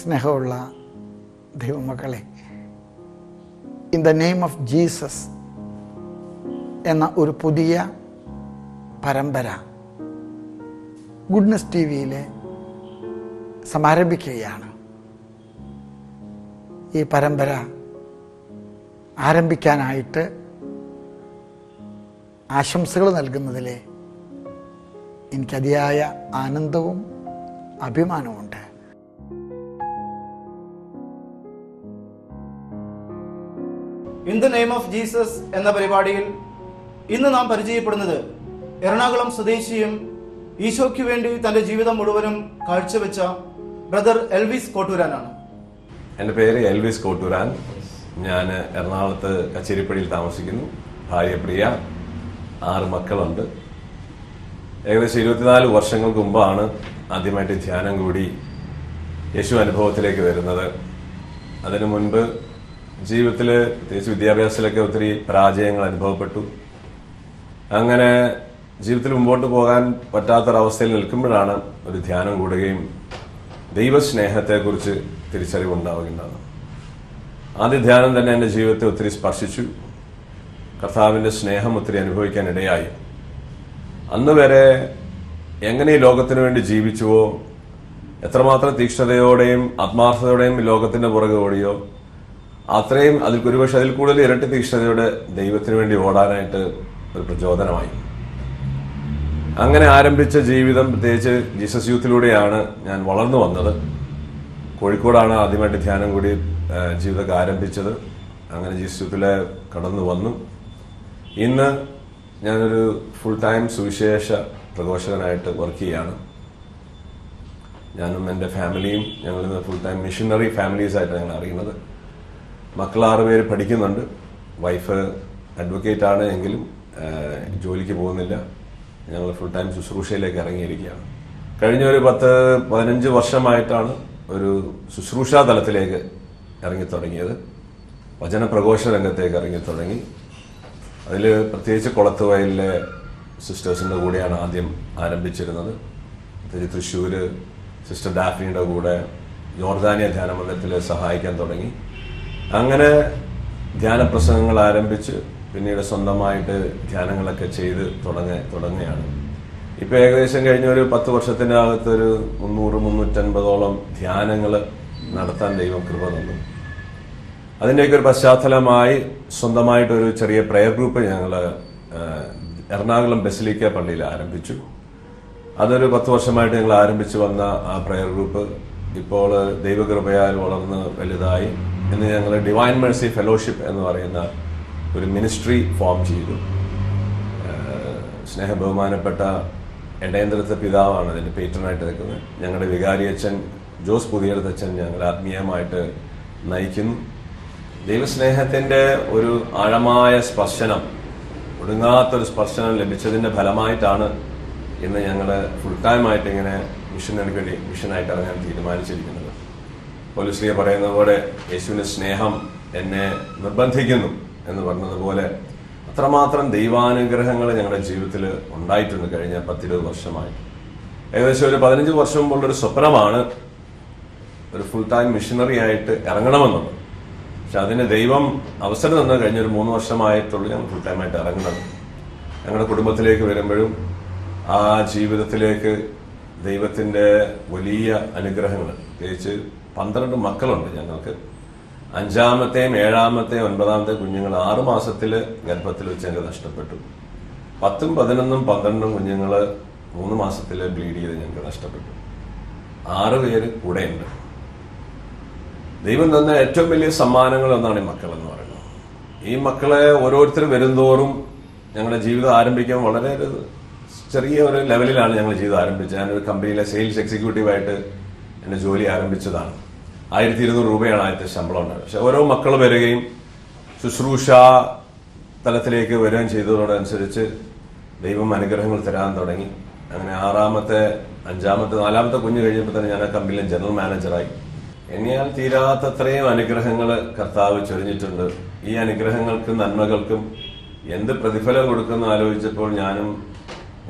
സ്നേഹമുള്ള ദൈവമക്കളെ, in the name of Jesus എന്ന ഒരു പുതിയ പരമ്പര ഗുഡ്നസ് ടി വിയിൽ സമാരംഭിക്കുകയാണ്. ഈ പരമ്പര ആരംഭിക്കാനായിട്ട് ആശംസകൾ നൽകുന്നതിൽ എനിക്കതിയായ ആനന്ദവും അഭിമാനവുമുണ്ട്. In the name of Jesus എന്ന പരിപാടിയിൽ ഇന്ന് നാം പരിചയപ്പെടുന്നത് എറണാകുളം സ്വദേശിയും ഈശോയ്ക്ക് വേണ്ടി തന്റെ ജീവിതം മുഴുവനും കാഴ്ചവെച്ച ബ്രദർ എൽവിസ് കോട്ടൂരാനാണ്. എൻ്റെ പേര് എൽവിസ് കോട്ടൂരാൻ. ഞാൻ എറണാകുളത്ത് കച്ചേരിപ്പടിയിൽ താമസിക്കുന്നു. ഭാര്യ പ്രിയ, 6 മക്കളുണ്ട്. ഏകദേശം 24 വർഷങ്ങൾക്ക് മുമ്പാണ് ആദ്യമായിട്ട് ധ്യാനം കൂടി യേശു അനുഭവത്തിലേക്ക് വരുന്നത്. അതിനു മുൻപ് ജീവിതത്തിൽ പ്രത്യേകിച്ച് വിദ്യാഭ്യാസത്തിലൊക്കെ ഒത്തിരി പരാജയങ്ങൾ അനുഭവപ്പെട്ടു. അങ്ങനെ ജീവിതത്തിൽ മുമ്പോട്ട് പോകാൻ പറ്റാത്തൊരവസ്ഥയിൽ നിൽക്കുമ്പോഴാണ് ഒരു ധ്യാനം കൂടുകയും ദൈവസ്നേഹത്തെക്കുറിച്ച് തിരിച്ചറിവുണ്ടാവുകയുണ്ടാകുന്നത്. ആദ്യ ധ്യാനം തന്നെ എൻ്റെ ജീവിതത്തെ ഒത്തിരി സ്പർശിച്ചു. കർത്താവിൻ്റെ സ്നേഹം ഒത്തിരി അനുഭവിക്കാൻ ഇടയായി. അന്ന് വരെ എങ്ങനെ ഈ ലോകത്തിനു വേണ്ടി ജീവിച്ചുവോ, എത്രമാത്രം തീക്ഷ്ണതയോടെയും ആത്മാർത്ഥതയോടെയും ലോകത്തിന്റെ പുറകെ ഓടിയോ, അത്രയും ഒരുപക്ഷെ അതിൽ കൂടുതൽ ഇരട്ടി തീക്ഷ്ണതയോടെ ദൈവത്തിന് വേണ്ടി ഓടാനായിട്ട് ഒരു പ്രചോദനമായി. അങ്ങനെ ആരംഭിച്ച ജീവിതം പ്രത്യേകിച്ച് ജീസസ് യൂത്തിലൂടെയാണ് ഞാൻ വളർന്നു വന്നത്. കോഴിക്കോടാണ് ആദ്യമായിട്ട് ധ്യാനം കൂടി ജീവിതമൊക്കെ ആരംഭിച്ചത്. അങ്ങനെ ജീസസ് യൂത്തിലെ കടന്നു വന്നു. ഇന്ന് ഞാനൊരു ഫുൾ ടൈം സുവിശേഷ പ്രഘോഷകനായിട്ട് വർക്ക് ചെയ്യാണ്. ഞാനും എൻ്റെ ഫാമിലിയും ഞങ്ങളിന്ന് ഫുൾ ടൈം മിഷണറി ഫാമിലീസായിട്ട് ഞങ്ങൾ അറിയുന്നത്. മക്കൾ 6 പേര് പഠിക്കുന്നുണ്ട്. വൈഫ് അഡ്വക്കേറ്റ് ആണ് എങ്കിലും ജോലിക്ക് പോകുന്നില്ല. ഞങ്ങൾ ഫുൾ ടൈം ശുശ്രൂഷയിലേക്ക് ഇറങ്ങിയിരിക്കുകയാണ്. കഴിഞ്ഞ ഒരു 10-15 വർഷമായിട്ടാണ് ഒരു ശുശ്രൂഷാ തലത്തിലേക്ക് ഇറങ്ങിത്തുടങ്ങിയത്. വചനപ്രഘോഷ രംഗത്തേക്ക് ഇറങ്ങിത്തുടങ്ങി. അതിൽ പ്രത്യേകിച്ച് കൊളത്തുവയലിലെ സിസ്റ്റേഴ്സിൻ്റെ കൂടെയാണ് ആദ്യം ആരംഭിച്ചിരുന്നത്. പ്രത്യേകിച്ച് തൃശ്ശൂർ സിസ്റ്റർ ഡാഫ്നിയുടെ കൂടെ ജോർദാനിയ ധ്യാന മന്ദിരത്തിൽ സഹായിക്കാൻ തുടങ്ങി. അങ്ങനെ ധ്യാനപ്രസംഗങ്ങൾ ആരംഭിച്ച് പിന്നീട് സ്വന്തമായിട്ട് ധ്യാനങ്ങളൊക്കെ ചെയ്ത് തുടങ്ങുകയാണ്. ഇപ്പോൾ ഏകദേശം കഴിഞ്ഞ ഒരു 10 വർഷത്തിനകത്തൊരു 300-350ഓളം ധ്യാനങ്ങൾ നടത്താൻ ദൈവം കൃപ തന്നു. അതിൻ്റെയൊക്കെ ഒരു പശ്ചാത്തലമായി സ്വന്തമായിട്ടൊരു ചെറിയ പ്രെയർ ഗ്രൂപ്പ് ഞങ്ങൾ എറണാകുളം ബസിലിക്ക പള്ളിയിൽ ആരംഭിച്ചു. അതൊരു 10 വർഷമായിട്ട് ഞങ്ങൾ ആരംഭിച്ചു വന്ന ആ പ്രെയർ ഗ്രൂപ്പ് ഇപ്പോൾ ദൈവകൃപയാൽ വളർന്ന് വലുതായി. ഇന്ന് ഞങ്ങൾ ഡിവൈൻ മെഴ്സി ഫെലോഷിപ്പ് എന്ന് പറയുന്ന ഒരു മിനിസ്ട്രി ഫോം ചെയ്തു. സ്നേഹബഹുമാനപ്പെട്ട എടേന്ദ്രത്തെ പിതാവാണ് അതിൻ്റെ പേറ്റനായിട്ട് നിൽക്കുന്നത്. ഞങ്ങളുടെ വികാരി അച്ഛൻ ജോസ് പുതിയടത്തച്ഛൻ ഞങ്ങൾ ആത്മീയമായിട്ട് നയിക്കുന്നു. ദൈവസ്നേഹത്തിൻ്റെ ഒരു ആഴമായ സ്പർശനം, ഒടുങ്ങാത്തൊരു സ്പർശനം ലഭിച്ചതിൻ്റെ ഫലമായിട്ടാണ് ഇന്ന് ഞങ്ങൾ ഫുൾ ടൈമായിട്ട് ഇങ്ങനെ മിഷനായിട്ട് ഇറങ്ങാൻ തീരുമാനിച്ചിരിക്കുന്നത്. പൗലോസ് പറയുന്ന പോലെ യേശുവിൻ്റെ സ്നേഹം എന്നെ നിർബന്ധിക്കുന്നു എന്ന് പറഞ്ഞതുപോലെ അത്രമാത്രം ദൈവാനുഗ്രഹങ്ങൾ ഞങ്ങളുടെ ജീവിതത്തിൽ ഉണ്ടായിട്ടുണ്ട് കഴിഞ്ഞ 10-20 വർഷമായി. ഏകദേശം ഒരു 15 വർഷം മുമ്പുള്ളൊരു സ്വപ്നമാണ് ഒരു ഫുൾ ടൈം മിഷണറി ആയിട്ട് ഇറങ്ങണമെന്നുള്ളത്. പക്ഷെ അതിന് ദൈവം അവസരം തന്നത് കഴിഞ്ഞൊരു 3 വർഷമായിട്ടുള്ളൂ ഞങ്ങൾ ഫുൾ ടൈമായിട്ട് ഇറങ്ങുന്നത്. ഞങ്ങളുടെ കുടുംബത്തിലേക്ക് വരുമ്പോഴും ആ ജീവിതത്തിലേക്ക് ദൈവത്തിൻ്റെ വലിയ അനുഗ്രഹങ്ങൾ, പ്രത്യേകിച്ച് 12 മക്കളുണ്ട് ഞങ്ങൾക്ക്. 5-ാമത്തെയും 7-ാമത്തെയും 9-ാമത്തെയും കുഞ്ഞുങ്ങൾ 6 മാസത്തിൽ ഗർഭത്തിൽ വെച്ച് ഞങ്ങൾക്ക് നഷ്ടപ്പെട്ടു. 10, 11, 12 കുഞ്ഞുങ്ങൾ 3 മാസത്തിൽ ബ്ലീഡ് ചെയ്ത് ഞങ്ങൾക്ക് നഷ്ടപ്പെട്ടു. 6 പേര് കൂടെയുണ്ട്. ദൈവം തന്ന ഏറ്റവും വലിയ സമ്മാനങ്ങൾ ഒന്നാണ് ഈ മക്കളെന്ന് പറയുന്നത്. ഈ മക്കളെ ഓരോരുത്തരും വരുംതോറും ഞങ്ങളുടെ ജീവിതം ആരംഭിക്കാൻ വളരെ ചെറിയ ഒരു ലെവലിലാണ് ഞങ്ങൾ ജീവിതം ആരംഭിച്ചത്. ഞാനൊരു കമ്പനിയിലെ സെയിൽസ് എക്സിക്യൂട്ടീവായിട്ട് എൻ്റെ ജോലി ആരംഭിച്ചതാണ്. 1200 രൂപയാണ് ആദ്യത്തെ ശമ്പളം ഉണ്ടായത്. പക്ഷെ ഓരോ മക്കൾ വരികയും ശുശ്രൂഷ തലത്തിലേക്ക് വരികയും ചെയ്തതോടനുസരിച്ച് ദൈവം അനുഗ്രഹങ്ങൾ തരാൻ തുടങ്ങി. അങ്ങനെ 6-ാമത്തെ 5-ാമത്തെ 4-ാമത്തെ കുഞ്ഞ് കഴിഞ്ഞപ്പോൾ തന്നെ ഞാൻ ആ കമ്പനിയിലെ ജനറൽ മാനേജറായി. എന്നെയാൽ തീരാത്തത്രയും അനുഗ്രഹങ്ങൾ കർത്താവ് ചൊരിഞ്ഞിട്ടുണ്ട്. ഈ അനുഗ്രഹങ്ങൾക്കും നന്മകൾക്കും എന്ത് പ്രതിഫലം കൊടുക്കുമെന്ന് ആലോചിച്ചപ്പോൾ ഞാനും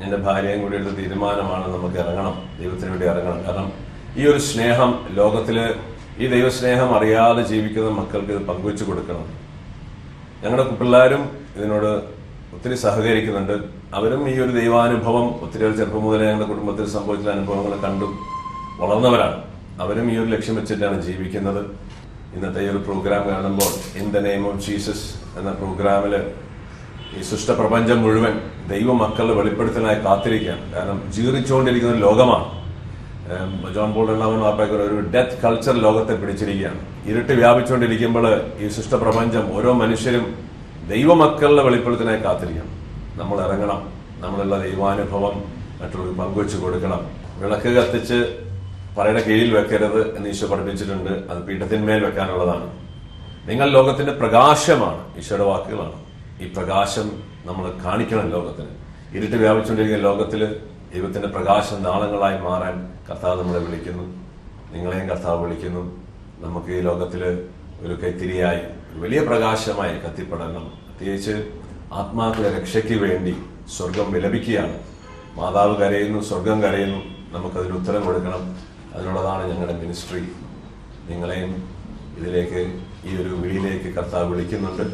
എൻ്റെ ഭാര്യയും കൂടി എടുത്ത തീരുമാനമാണ് നമുക്ക് ഇറങ്ങണം, ദൈവത്തിന് വേണ്ടി ഇറങ്ങണം. കാരണം ഈ ഒരു സ്നേഹം ലോകത്തിൽ ഈ ദൈവസ്നേഹം അറിയാതെ ജീവിക്കുന്ന മക്കൾക്ക് ഇത് പങ്കുവെച്ചു കൊടുക്കണം. ഞങ്ങളുടെ പിള്ളേരും ഇതിനോട് ഒത്തിരി സഹകരിക്കുന്നുണ്ട്. അവരും ഈ ഒരു ദൈവാനുഭവം ഒത്തിരി ചെറുപ്പം മുതലേ ഞങ്ങളുടെ കുടുംബത്തിൽ സംഭവിച്ച അനുഭവങ്ങൾ കണ്ടും വളർന്നവരാണ്. അവരും ഈ ഒരു ലക്ഷ്യം വെച്ചിട്ടാണ് ജീവിക്കുന്നത്. ഇന്നത്തെ ഈ ഒരു പ്രോഗ്രാം കാണുമ്പോൾ in the name of Jesus എന്ന പ്രോഗ്രാമിൽ ഈ സൃഷ്ടപ്രപഞ്ചം മുഴുവൻ ദൈവമക്കളുടെ വെളിപ്പെടുത്തലായി കാത്തിരിക്കുകയാണ്. കാരണം ജീർണിച്ചുകൊണ്ടിരിക്കുന്ന ഒരു ലോകമാണ്. ജോൺ പോൾ രണ്ടാമൻ വാപ്പയ്ക്ക് ഒരു ഡെത്ത് കൾച്ചർ ലോകത്തെ പിടിച്ചിരിക്കുകയാണ്. ഇരുട്ട് വ്യാപിച്ചുകൊണ്ടിരിക്കുമ്പോൾ ഈ സൃഷ്ടപ്രപഞ്ചം ഓരോ മനുഷ്യരും ദൈവമക്കളുടെ വെളിപ്പെടുത്തലായി കാത്തിരിക്കണം. നമ്മൾ ഇറങ്ങണം. നമ്മളുള്ള ദൈവാനുഭവം മറ്റുള്ളവർ പങ്കുവെച്ച് കൊടുക്കണം. വിളക്ക് കത്തിച്ച് പറയുടെ കീഴിൽ വെക്കരുത് എന്ന് ഈശോ പഠിപ്പിച്ചിട്ടുണ്ട്. അത് പീഠത്തിന്മേൽ വെക്കാനുള്ളതാണ്. നിങ്ങൾ ലോകത്തിന്റെ പ്രകാശമാണ്. ഈശോയുടെ വാക്കുകളാണ്. ഈ പ്രകാശം നമ്മൾ കാണിക്കണം ലോകത്തിന്. ഇരുട്ട് വ്യാപിച്ചുകൊണ്ടിരിക്കുന്ന ലോകത്തിൽ ദൈവത്തിന്റെ പ്രകാശം നാളങ്ങളായി മാറാൻ കർത്താവ് നമ്മളെ വിളിക്കുന്നു. നിങ്ങളെയും കർത്താവ് വിളിക്കുന്നു. നമുക്ക് ഈ ലോകത്തില് ഒരു കൈത്തിരിയായി വലിയ പ്രകാശമായി കത്തിപ്പെടണം. പ്രത്യേകിച്ച് ആത്മാക്കളുടെ രക്ഷയ്ക്ക് വേണ്ടി സ്വർഗം വിലപിക്കുകയാണ്. മാതാവ് കരയുന്നു, സ്വർഗം കരയുന്നു. നമുക്കതിന് ഉത്തരം കൊടുക്കണം. അതിനുള്ളതാണ് ഞങ്ങളുടെ മിനിസ്ട്രി. നിങ്ങളെയും ഇതിലേക്ക്, ഈ ഒരു വിളിയിലേക്ക് കർത്താവ് വിളിക്കുന്നുണ്ട്.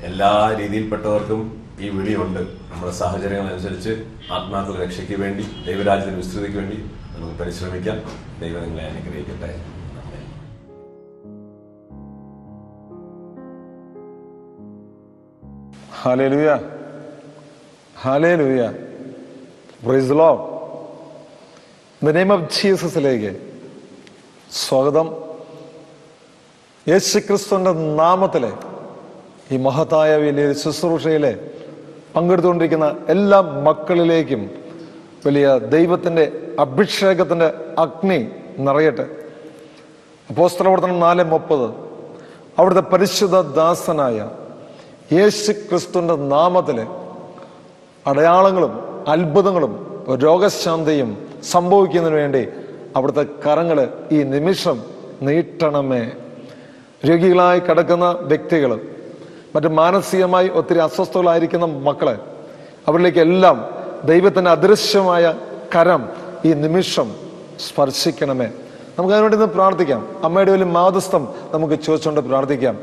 എല്ലാ രീതിയിൽപ്പെട്ടവർക്കും ഈ വിളിയുണ്ട്. നമ്മുടെ സാഹചര്യങ്ങളനുസരിച്ച് ആത്മാക്കളുടെ രക്ഷയ്ക്ക് വേണ്ടി, ദൈവരാജ്യത്തിന്റെ വിസ്തൃതിക്ക് വേണ്ടി നമുക്ക് പരിശ്രമിക്കാം. ദൈവം നിങ്ങളെ അനുഗ്രഹിക്കട്ടെ. Hallelujah, hallelujah, praise the lord. In the name of ജീസസിലേക്ക് സ്വാഗതം. യേശുക്രിസ്തുവിന്റെ നാമത്തിലെ ഈ മഹത്തായ വലിയ ശുശ്രൂഷയിലെ പങ്കെടുത്തുകൊണ്ടിരിക്കുന്ന എല്ലാ മക്കളിലേക്കും വലിയ ദൈവത്തിന്റെ അഭിഷേകത്തിന്റെ അഗ്നി നിറയട്ടെ. അപ്പോസ്തലപ്രവർത്തനം 4:30 അവിടുത്തെ പരിശുദ്ധ ദാസനായ യേശുക്രിസ്തുവിന്റെ നാമത്തിലെ അടയാളങ്ങളും അത്ഭുതങ്ങളും രോഗശാന്തിയും സംഭവിക്കുന്നതിന് വേണ്ടി അവിടുത്തെ കരങ്ങള് ഈ നിമിഷം നീട്ടണമേ. രോഗികളായി കിടക്കുന്ന വ്യക്തികൾ, മറ്റ് മാനസികമായി ഒത്തിരി അസ്വസ്ഥകളായിരിക്കുന്ന മക്കളെ, അവരിലേക്ക് എല്ലാം ദൈവത്തിന്റെ അദൃശ്യമായ കരം ഈ നിമിഷം സ്പർശിക്കണമേ. നമുക്ക് അതിനുവേണ്ടി ഇന്ന് പ്രാർത്ഥിക്കാം. അമ്മയുടെ വലിയ മാധ്യസ്ഥം നമുക്ക് ചോദിച്ചുകൊണ്ട് പ്രാർത്ഥിക്കാം.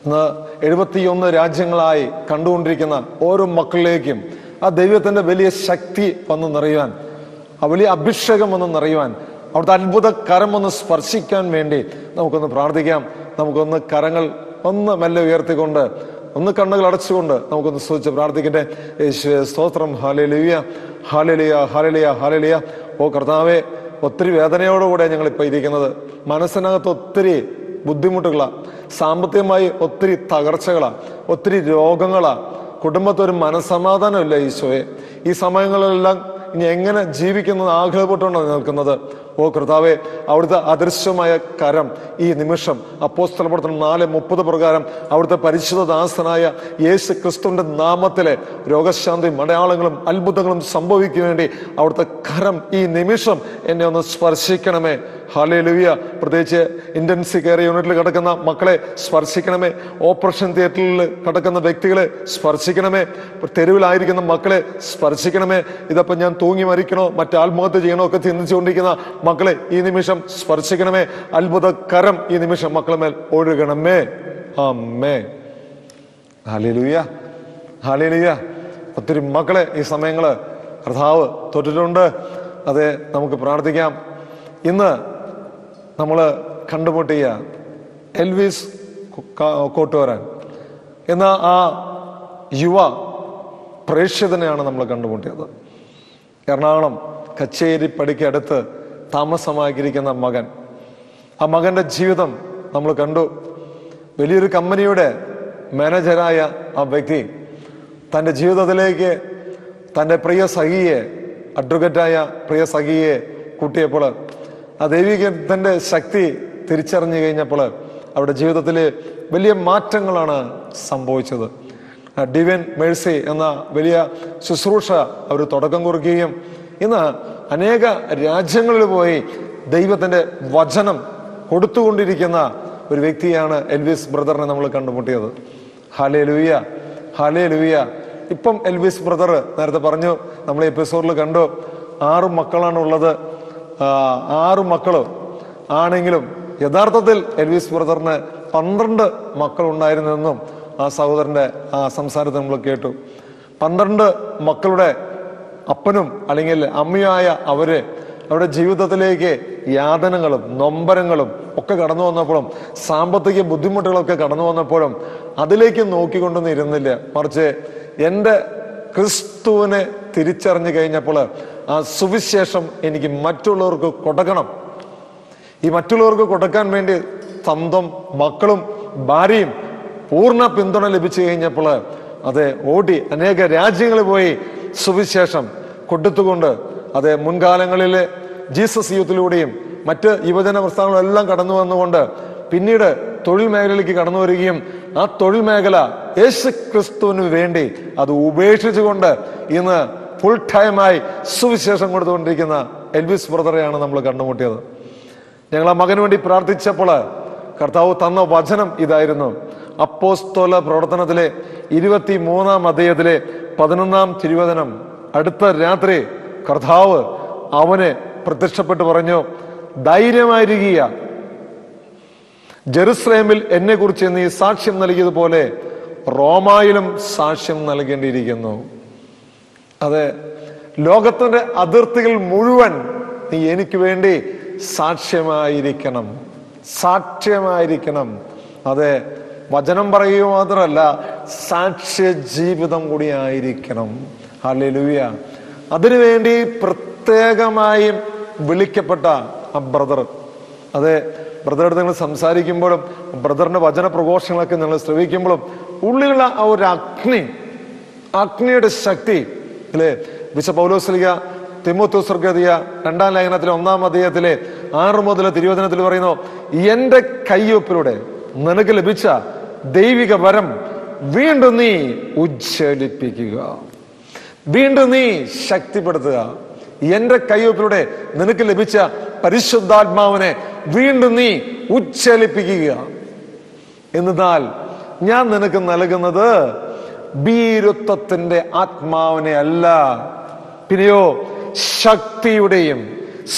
ഇന്ന് 71 രാജ്യങ്ങളായി കണ്ടുകൊണ്ടിരിക്കുന്ന ഓരോ മക്കളിലേക്കും ആ ദൈവത്തിന്റെ വലിയ ശക്തി വന്ന് നിറയുവാൻ, ആ വലിയ അഭിഷേകം വന്ന് നിറയുവാൻ, അവിടുത്തെ അത്ഭുത കരം ഒന്ന് സ്പർശിക്കാൻ വേണ്ടി നമുക്കൊന്ന് പ്രാർത്ഥിക്കാം. നമുക്കൊന്ന് കരങ്ങൾ ഒന്ന് മെല്ലെ ഉയർത്തിക്കൊണ്ട്, ഒന്ന് കണ്ണുകൾ അടച്ചുകൊണ്ട് നമുക്കൊന്ന് സ്തുതിച്ച് പ്രാർത്ഥിക്കട്ടെ. യേശുവേ സ്തോത്രം. Hallelujah, hallelujah, hallelujah, hallelujah. ഓ കർത്താവേ, ഒത്തിരി വേദനയോടുകൂടെ ഞങ്ങളിപ്പോൾ ഇരിക്കുന്നത്. മനസ്സിനകത്ത് ഒത്തിരി ബുദ്ധിമുട്ടുകളാ, സാമ്പത്തികമായി ഒത്തിരി തകർച്ചകളാ, ഒത്തിരി രോഗങ്ങളാ, കുടുംബത്തൊരു മനസ്സമാധാനമില്ല ഈശോയെ. ഈ സമയങ്ങളിലെല്ലാം ഇനി എങ്ങനെ ജീവിക്കുന്നത് ആഗ്രഹപ്പെട്ടുകൊണ്ടാണ് നിൽക്കുന്നത്. ഓ കർത്താവേ, അവിടുത്തെ അദൃശ്യമായ കരം ഈ നിമിഷം അപ്പോസ്തലപ്രവർത്തനം 4:30 പ്രകാരം അവിടുത്തെ പരിശുദ്ധ ദാസനായ യേശു ക്രിസ്തുവിന്റെ നാമത്തിലെ രോഗശാന്തിയും അടയാളങ്ങളും അത്ഭുതങ്ങളും സംഭവിക്കാൻ വേണ്ടി അവിടുത്തെ കരം ഈ നിമിഷം എന്നെ ഒന്ന് സ്പർശിക്കണമേ. ഹല്ലേലൂയ. പ്രത്യേകിച്ച് ഇന്റൻസീവ് കെയർ യൂണിറ്റിൽ കിടക്കുന്ന മക്കളെ സ്പർശിക്കണമേ. ഓപ്പറേഷൻ തിയേറ്ററിൽ കിടക്കുന്ന വ്യക്തികളെ സ്പർശിക്കണമേ. തെരുവിലായിരിക്കുന്ന മക്കളെ സ്പർശിക്കണമേ. ഇതപ്പം ഞാൻ തൂങ്ങി മരിക്കണോ, മറ്റ് ആത്മഹത്യ ചെയ്യണോ ഒക്കെ ചിന്തിച്ചുകൊണ്ടിരിക്കുന്ന മക്കളെ ഈ നിമിഷം സ്പർശിക്കണമേ. അത്ഭുത കരം ഈ നിമിഷം മക്കളെ മേൽ ഒഴുകണമേ. ആമേൻ. Hallelujah, hallelujah. ഒത്തിരി മക്കളെ ഈ സമയങ്ങള് കർത്താവ് തൊട്ടിട്ടുണ്ട്. അതെ, നമുക്ക് പ്രാർത്ഥിക്കാം. ഇന്ന് നമ്മൾ കണ്ടുമുട്ടിയ എൽവിസ് കോട്ടുവരാൻ എന്ന ആ യുവ പ്രേക്ഷിതനെയാണ് നമ്മൾ കണ്ടുമുട്ടിയത്. എറണാകുളം കച്ചേരിപ്പടിക്ക് അടുത്ത് താമസമാക്കിയിരിക്കുന്ന മകൻ. ആ മകന്റെ ജീവിതം നമ്മൾ കണ്ടു. വലിയൊരു കമ്പനിയുടെ മാനേജരായ ആ വ്യക്തി തൻ്റെ ജീവിതത്തിലേക്ക് തൻ്റെ പ്രിയ സഖിയെ, അഡ്വക്കേറ്റായ പ്രിയ സഖിയെ കൂട്ടിയപ്പോൾ ആ ദൈവികത്തിൻ്റെ ശക്തി തിരിച്ചറിഞ്ഞു കഴിഞ്ഞപ്പോൾ അവരുടെ ജീവിതത്തിൽ വലിയ മാറ്റങ്ങളാണ് സംഭവിച്ചത്. ഡിവൈൻ മേഴ്സി എന്ന വലിയ ശുശ്രൂഷ അവർ തുടക്കം കുറിക്കുകയും ഇന്ന് അനേക രാജ്യങ്ങളിൽ പോയി ദൈവത്തിന്റെ വചനം കൊടുത്തുകൊണ്ടിരിക്കുന്ന ഒരു വ്യക്തിയാണ് എൽവിസ് ബ്രദറിനെ നമ്മൾ കണ്ടുമുട്ടിയത്. Hallelujah, hallelujah. ഇപ്പം എൽവിസ് ബ്രദർ നേരത്തെ പറഞ്ഞു, നമ്മൾ എപ്പിസോഡിൽ കണ്ടു, 6 മക്കളാണ് ഉള്ളത്. 6 മക്കള് ആണെങ്കിലും യഥാർത്ഥത്തിൽ എൽവിസ് ബ്രദറിന് 12 മക്കളുണ്ടായിരുന്നെന്നും ആ സഹോദരന്റെ ആ സംസാരത്തിൽ നമ്മൾ കേട്ടു. 12 മക്കളുടെ അപ്പനും അല്ലെങ്കിൽ അമ്മയായ അവരുടെ ജീവിതത്തിലേക്ക് യാതനകളും നൊമ്പരങ്ങളും ഒക്കെ കടന്നു വന്നപ്പോഴും സാമ്പത്തിക ബുദ്ധിമുട്ടുകളൊക്കെ കടന്നു വന്നപ്പോഴും അതിലേക്ക് നോക്കിക്കൊണ്ടൊന്നും ഇരുന്നില്ല. മറിച്ച് എൻ്റെ ക്രിസ്തുവിനെ തിരിച്ചറിഞ്ഞു കഴിഞ്ഞപ്പോൾ ആ സുവിശേഷം എനിക്ക് മറ്റുള്ളവർക്ക് കൊടുക്കണം. ഈ മറ്റുള്ളവർക്ക് കൊടുക്കാൻ വേണ്ടി സ്വന്തം മക്കളും ഭാര്യയും പൂർണ്ണ പിന്തുണ ലഭിച്ചു കഴിഞ്ഞപ്പോൾ അത് ഓടി അനേക രാജ്യങ്ങളിൽ പോയി സുവിശേഷം കൊടുത്തുകൊണ്ട് അത് മുൻകാലങ്ങളിൽ ജീസസ് യൂത്തിലൂടെയും മറ്റ് യുവജന പ്രസ്ഥാനങ്ങളും എല്ലാം കടന്നു വന്നുകൊണ്ട് പിന്നീട് തൊഴിൽ മേഖലയിലേക്ക് കടന്നു വരികയും ആ തൊഴിൽ മേഖല യേശു ക്രിസ്തുവിന് വേണ്ടി അത് ഉപേക്ഷിച്ചുകൊണ്ട് ഇന്ന് ഫുൾ ടൈമായി സുവിശേഷം കൊടുത്തുകൊണ്ടിരിക്കുന്ന എൽവിസ് ബ്രദറെയാണ് നമ്മൾ കണ്ടുമുട്ടിയത്. ഞങ്ങൾ ആ മകന് വേണ്ടി പ്രാർത്ഥിച്ചപ്പോൾ കർത്താവ് തന്ന വചനം ഇതായിരുന്നു. അപ്പോസ്തല പ്രവർത്തനത്തിലെ 23-ാം അധ്യായത്തിലെ 11-ാം തിരുവചനം. അടുത്ത രാത്രി കർത്താവ് അവന് പ്രത്യക്ഷപ്പെട്ട് പറഞ്ഞു, ധൈര്യമായിരിക്കുക, ജെറുസലേമിൽ എന്നെ കുറിച്ച് നീ സാക്ഷ്യം നൽകിയതുപോലെ റോമായിലും സാക്ഷ്യം നൽകേണ്ടിയിരിക്കുന്നു. അതെ, ലോകത്തിന്റെ അതിർത്തികൾ മുഴുവൻ നീ എനിക്ക് വേണ്ടി സാക്ഷ്യമായിരിക്കണം. അതെ, വചനം പറയുക മാത്രമല്ല, സാക്ഷ്യ ജീവിതം കൂടി ആയിരിക്കണം. ഹല്ലേലൂയ. അതിനുവേണ്ടി പ്രത്യേകമായും വിളിക്കപ്പെട്ട ആ ബ്രദർ, അതെ, ബ്രദറുടെ നിങ്ങൾ സംസാരിക്കുമ്പോഴും ബ്രദറിന്റെ വചന പ്രഘോഷങ്ങളൊക്കെ നിങ്ങൾ ശ്രവിക്കുമ്പോഴും ഉള്ളിലുള്ള ആ ഒരു അഗ്നിയുടെ ശക്തി അല്ലെ, വിശുദ്ധ പൗലോസ്ലീഹ തിമോഥെയോസിற்கு എഴുതിയ 2-ാം ലേഖനത്തിലെ 1-ാം അധ്യായത്തിലെ 6 മുതൽ തിരുവചനത്തിൽ പറയുന്നു, എന്റെ കയ്യൊപ്പിലൂടെ നിനക്ക് ലഭിച്ച ദൈവിക വരം വീണ്ടും നീ ഉജ്ജ്വലിപ്പിക്കുക, വീണ്ടും നീ ശക്തിപ്പെടുത്തുക. എന്റെ കയ്യൊപ്പിലൂടെ നിനക്ക് ലഭിച്ച പരിശുദ്ധാത്മാവിനെ വീണ്ടും നീ ഉജ്ജ്വലിപ്പിക്കുക. എന്നാൽ ഞാൻ നിനക്ക് നൽകുന്നത് ഭീരുത്വത്തിന്റെ ആത്മാവിനെ അല്ല, പിന്നെയോ ശക്തിയുടെയും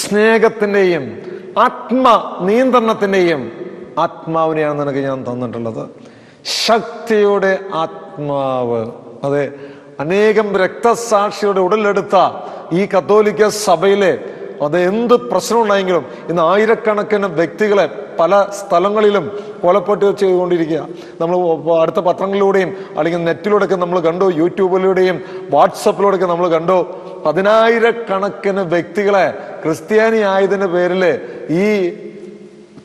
സ്നേഹത്തിന്റെയും ആത്മ നിയന്ത്രണത്തിന്റെയും ആത്മാവിനെയാണ് നിനക്ക് ഞാൻ തന്നിട്ടുള്ളത്. ശക്തിയുടെ ആത്മാവ്. അതെ, അനേകം രക്തസാക്ഷിയുടെ ഉടലെടുത്ത ഈ കത്തോലിക്ക സഭയിലെ അത് എന്ത് പ്രശ്നം ഉണ്ടായെങ്കിലും ഇന്ന് ആയിരക്കണക്കിന് വ്യക്തികളെ പല സ്ഥലങ്ങളിലും കൊലപ്പെട്ട് ചെയ്തുകൊണ്ടിരിക്കുക. നമ്മൾ അടുത്ത പത്രങ്ങളിലൂടെയും അല്ലെങ്കിൽ നെറ്റിലൂടെയൊക്കെ നമ്മൾ കണ്ടു, യൂട്യൂബിലൂടെയും വാട്സപ്പിലൂടെയൊക്കെ നമ്മൾ കണ്ടു. 10,000-കണക്കിന് വ്യക്തികളെ ക്രിസ്ത്യാനി ആയതിന്റെ പേരിൽ ഈ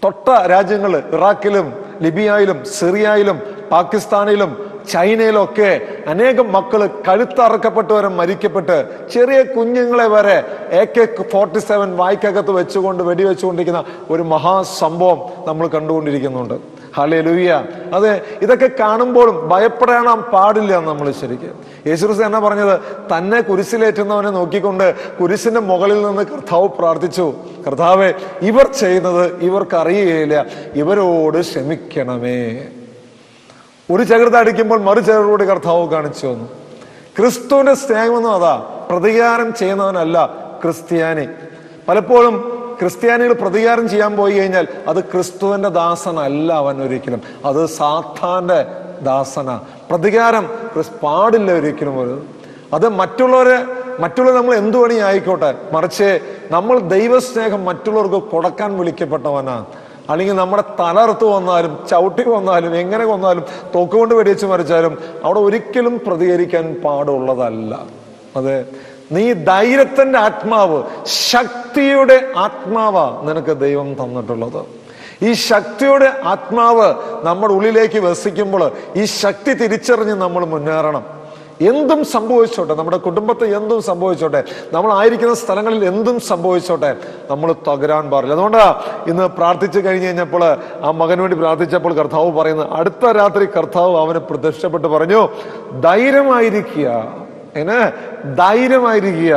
തൊട്ട രാജ്യങ്ങൾ ഇറാഖിലും ലിബിയയിലും സിറിയയിലും പാകിസ്ഥാനിലും ചൈനയിലൊക്കെ അനേകം മക്കള് കഴുത്തറക്കപ്പെട്ടവരെ മരിക്കപ്പെട്ട് ചെറിയ കുഞ്ഞുങ്ങളെ വരെ AK-47 വായ്ക്കകത്ത് വെച്ചുകൊണ്ട് വെടിവെച്ചുകൊണ്ടിരിക്കുന്ന ഒരു മഹാസംഭവം നമ്മൾ കണ്ടുകൊണ്ടിരിക്കുന്നുണ്ട്. ഹല്ലേലൂയ. അതെ, ഇതൊക്കെ കാണുമ്പോഴും ഭയപ്പെടാൻ പാടില്ല നമ്മൾ. ശരിക്കും യേശുക്രിസ്തു എന്നാ പറഞ്ഞത്? തന്നെ കുരിശിലേറ്റുന്നവനെ നോക്കിക്കൊണ്ട് കുരിശിന്റെ മുകളിൽ നിന്ന് കർത്താവ് പ്രാർത്ഥിച്ചു, കർത്താവേ, ഇവർ ചെയ്യുന്നത് ഇവർക്കറിയുകയില്ല, ഇവരോട് ക്ഷമിക്കണമേ. ഒരു ചകൃത അടിക്കുമ്പോൾ മറു ചകൃതയോട് കർത്താവ് കാണിച്ചു വന്നു. ക്രിസ്തുവിന്റെ സ്നേഹമെന്നും അതാ, പ്രതികാരം ചെയ്യുന്നവനല്ല ക്രിസ്ത്യാനി. പലപ്പോഴും ക്രിസ്ത്യാനികൾ പ്രതികാരം ചെയ്യാൻ പോയി കഴിഞ്ഞാൽ അത് ക്രിസ്തുവിന്റെ ദാസനല്ല അവൻ ഒരിക്കലും, അത് സാത്താന്റെ ദാസന. പ്രതികാരം പാടില്ല ഒരിക്കലും. അത് മറ്റുള്ളവർ നമ്മൾ എന്തു പണി ആയിക്കോട്ടെ, മറിച്ച് നമ്മൾ ദൈവസ്നേഹം മറ്റുള്ളവർക്ക് കൊടുക്കാൻ വിളിക്കപ്പെട്ടവനാണ്. അല്ലെങ്കിൽ നമ്മുടെ തലർത്ത് വന്നാലും ചവിട്ടി വന്നാലും എങ്ങനെ കൊന്നാലും തോക്കുകൊണ്ട് വെടിവെച്ച് മരിച്ചാലും അവിടെ ഒരിക്കലും പ്രതികരിക്കാൻ പാടുള്ളതല്ല. അതെ, നീ ധൈര്യത്തിന്റെ ആത്മാവ്, ശക്തിയുടെ ആത്മാവാ നിനക്ക് ദൈവം തന്നിട്ടുള്ളത്. ഈ ശക്തിയുടെ ആത്മാവ് നമ്മുടെ ഉള്ളിലേക്ക് വസിക്കുമ്പോൾ ഈ ശക്തി തിരിച്ചറിഞ്ഞ് നമ്മൾ മുന്നേറണം. എന്തും സംഭവിച്ചോട്ടെ, നമ്മുടെ കുടുംബത്തെ എന്തും സംഭവിച്ചോട്ടെ, നമ്മൾ ആയിരിക്കുന്ന സ്ഥലങ്ങളിൽ എന്തും സംഭവിച്ചോട്ടെ, നമ്മൾ തകരാൻ പാടില്ല. അതുകൊണ്ടാ ഇന്ന് പ്രാർത്ഥിച്ചു കഴിഞ്ഞ് കഴിഞ്ഞപ്പോൾ ആ മകന് വേണ്ടി പ്രാർത്ഥിച്ചപ്പോൾ കർത്താവ് പറയുന്നത്, അടുത്ത രാത്രി കർത്താവ് അവന് പ്രത്യക്ഷപ്പെട്ട് പറഞ്ഞു, ധൈര്യമായിരിക്കുക. ധൈര്യമായിരിക്കുക,